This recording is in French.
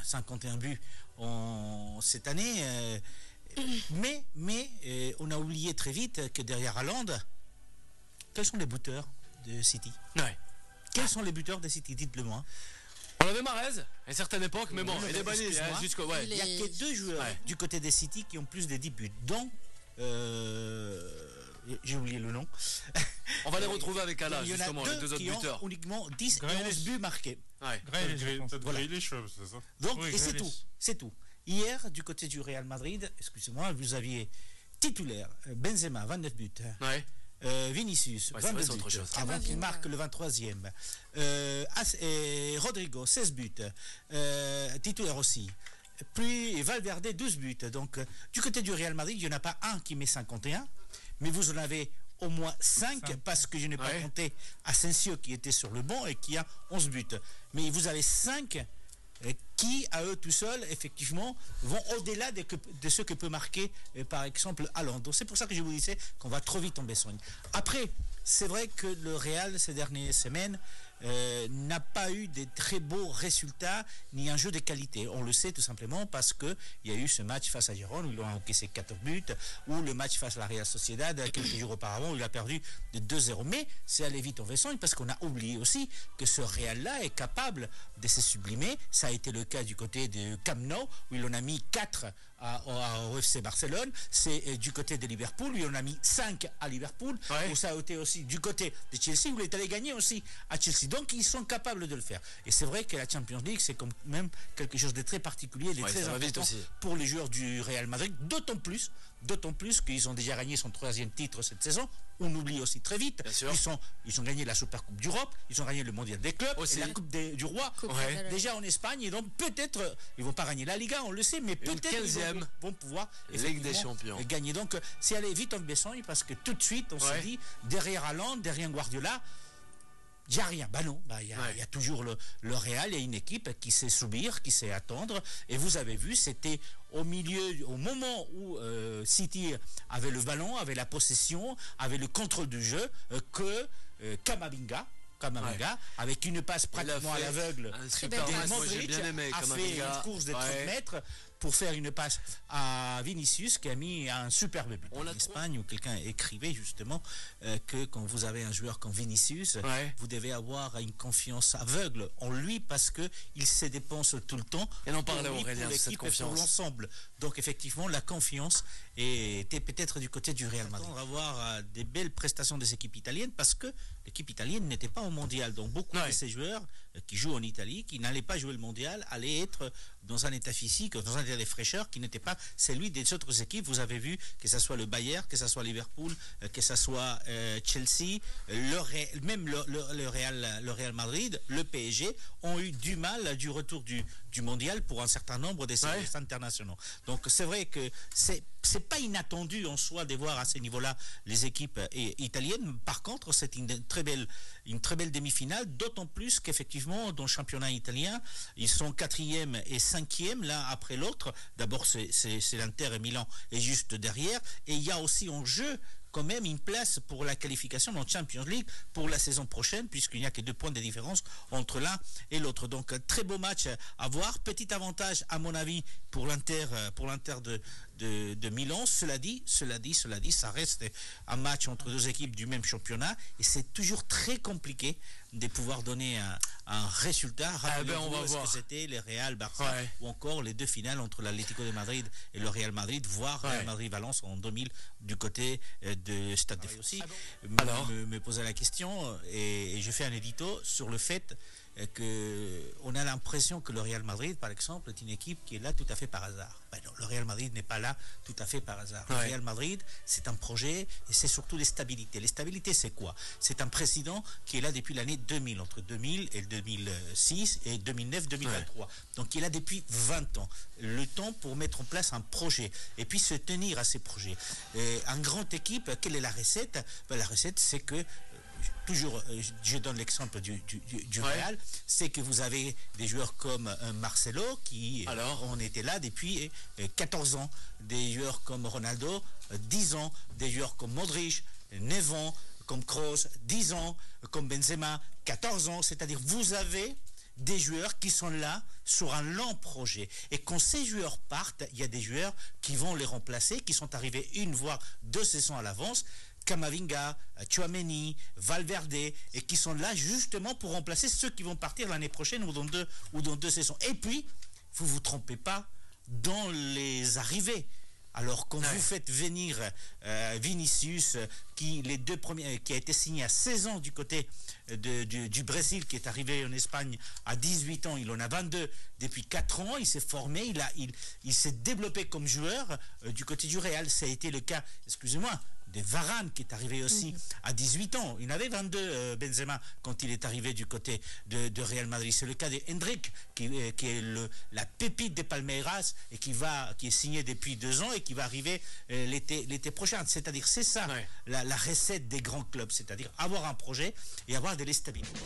51 buts cette année. Mais on a oublié très vite que derrière Haaland, quels sont les buteurs de City? Quels sont les buteurs de City? Dites-le-moi. On avait Mahrez à une certaine époque, mais bon, il est banni. Il n'y a que 2 joueurs du côté des City qui ont plus de 10 buts, dont j'ai oublié le nom. On va les retrouver avec Alain, justement, les 2 autres buteurs. Uniquement 10 et 11 buts marqués. Donc, et c'est tout. Hier, du côté du Real Madrid, excusez-moi, vous aviez titulaire Benzema, 29 buts. Vinicius, 22 buts, avant qu'il marque le 23e. Rodrigo, 16 buts, titulaire aussi. Puis Valverde, 12 buts. Donc, du côté du Real Madrid, il n'y en a pas un qui met 51, mais vous en avez au moins 5 parce que je n'ai pas compté Asensio qui était sur le banc et qui a 11 buts. Mais vous avez 5 qui, à eux tout seuls, effectivement, vont au-delà de ce que peut marquer, par exemple, Haaland. Donc c'est pour ça que je vous disais qu'on va trop vite en besogne. Après, c'est vrai que le Real, ces dernières semaines, n'a pas eu de très beaux résultats, ni un jeu de qualité. On le sait tout simplement parce qu'il y a eu ce match face à Gérone où ils ont encaissé 14 buts, ou le match face à la Real Sociedad, quelques jours auparavant, où il a perdu de 2-0. Mais c'est allé vite en besogne parce qu'on a oublié aussi que ce Real-là est capable de se sublimer. Ça a été le cas du côté de Camp Nou, où il en a mis 4 au FC Barcelone. C'est du côté de Liverpool, où il en a mis 5 à Liverpool, où ça a été aussi du côté de Chelsea, où il est allé gagner aussi à Chelsea. Donc ils sont capables de le faire. Et c'est vrai que la Champions League, c'est quand même quelque chose de très particulier, de très important pour les joueurs du Real Madrid, d'autant plus qu'ils ont déjà gagné son 3e titre cette saison. On oublie aussi très vite, ils ont gagné la Supercoupe d'Europe, ils ont gagné le Mondial des clubs, et la Coupe du Roi, déjà en Espagne, et donc peut-être, ils vont pas gagner la Liga, on le sait, mais peut-être ils vont pouvoir Ligue des Champions gagner. Donc c'est aller vite en besogne parce que tout de suite, on se dit, derrière Haaland, derrière Guardiola, il n'y a rien. Non, il y a toujours le Real, il y a une équipe qui sait subir, qui sait attendre. Et vous avez vu, c'était au moment où City avait le ballon, avait la possession, avait le contrôle du jeu, que Camavinga, avec une passe pratiquement à l'aveugle, Modric a fait une course de 30 mètres pour faire une passe à Vinicius qui a mis un superbe but. En Espagne, où quelqu'un écrivait justement que quand vous avez un joueur comme Vinicius, vous devez avoir une confiance aveugle en lui parce qu'il se dépense tout le temps. Et n'en parlait Aurélien de cette confiance. Pour l'ensemble. Donc effectivement, la confiance était peut-être du côté du Real Madrid. On va avoir des belles prestations des équipes italiennes parce que l'équipe italienne n'était pas au mondial. Donc beaucoup de ces joueurs qui jouent en Italie, qui n'allaient pas jouer le mondial, allaient être dans un état physique, dans un état de fraîcheur qui n'était pas celui des autres équipes. Vous avez vu que ce soit le Bayern, que ce soit Liverpool, que ce soit Chelsea, même le Real Madrid, le PSG ont eu du mal du retour du mondial pour un certain nombre de séries internationaux. Donc c'est vrai que c'est pas inattendu en soi de voir à ce niveau-là les équipes italiennes. Par contre, c'est une très belle demi-finale, d'autant plus qu'effectivement dans le championnat italien, ils sont 4e et 5e l'un après l'autre. D'abord c'est l'Inter et Milan est juste derrière, et il y a aussi en jeu quand même une place pour la qualification dans Champions League pour la saison prochaine, puisqu'il n'y a que 2 points de différence entre l'un et l'autre. Donc très beau match à voir. Petit avantage à mon avis pour l'Inter de Milan. Cela dit, ça reste un match entre 2 équipes du même championnat et c'est toujours très compliqué de pouvoir donner un résultat. On va voir. Que c'était les Real Barça ou encore les 2 finales entre l'Atlético de Madrid et le Real Madrid, voire Real Madrid-Valence en 2000 du côté de Stade de aussi. Me poser la question et je fais un édito sur le fait qu'on a l'impression que le Real Madrid, par exemple, est une équipe qui est là tout à fait par hasard. Non, le Real Madrid n'est pas là tout à fait par hasard. Le Real Madrid, c'est un projet et c'est surtout les stabilités. Les stabilités, c'est quoi? C'est un président qui est là depuis l'année 2000, entre 2000 et 2006 et 2009-2023. Donc, il est là depuis 20 ans. Le temps pour mettre en place un projet et puis se tenir à ces projets. Une grande équipe, quelle est la recette? La recette, c'est que toujours, je donne l'exemple du Real, c'est que vous avez des joueurs comme Marcelo qui ont été là depuis 14 ans, des joueurs comme Ronaldo, 10 ans, des joueurs comme Modric, 9 ans, comme Kroos, 10 ans, comme Benzema, 14 ans, c'est-à-dire vous avez des joueurs qui sont là sur un long projet. Et quand ces joueurs partent, il y a des joueurs qui vont les remplacer, qui sont arrivés 1 voire 2 saisons à l'avance, Camavinga, Tchouaméni, Valverde, et qui sont là justement pour remplacer ceux qui vont partir l'année prochaine ou dans 2 saisons. Et puis, vous ne vous trompez pas dans les arrivées. Alors, quand vous faites venir Vinicius, qui a été signé à 16 ans du côté du Brésil, qui est arrivé en Espagne à 18 ans, il en a 22 depuis 4 ans, il s'est formé, il s'est développé comme joueur du côté du Real. Ça a été le cas, excusez-moi, de Varane, qui est arrivé aussi à 18 ans. Il avait 22, Benzema, quand il est arrivé du côté de Real Madrid. C'est le cas de Hendrik, qui est la pépite des Palmeiras et qui est signé depuis 2 ans et qui va arriver l'été prochain. C'est-à-dire, c'est ça la recette des grands clubs, c'est-à-dire avoir un projet et avoir de la stabilité.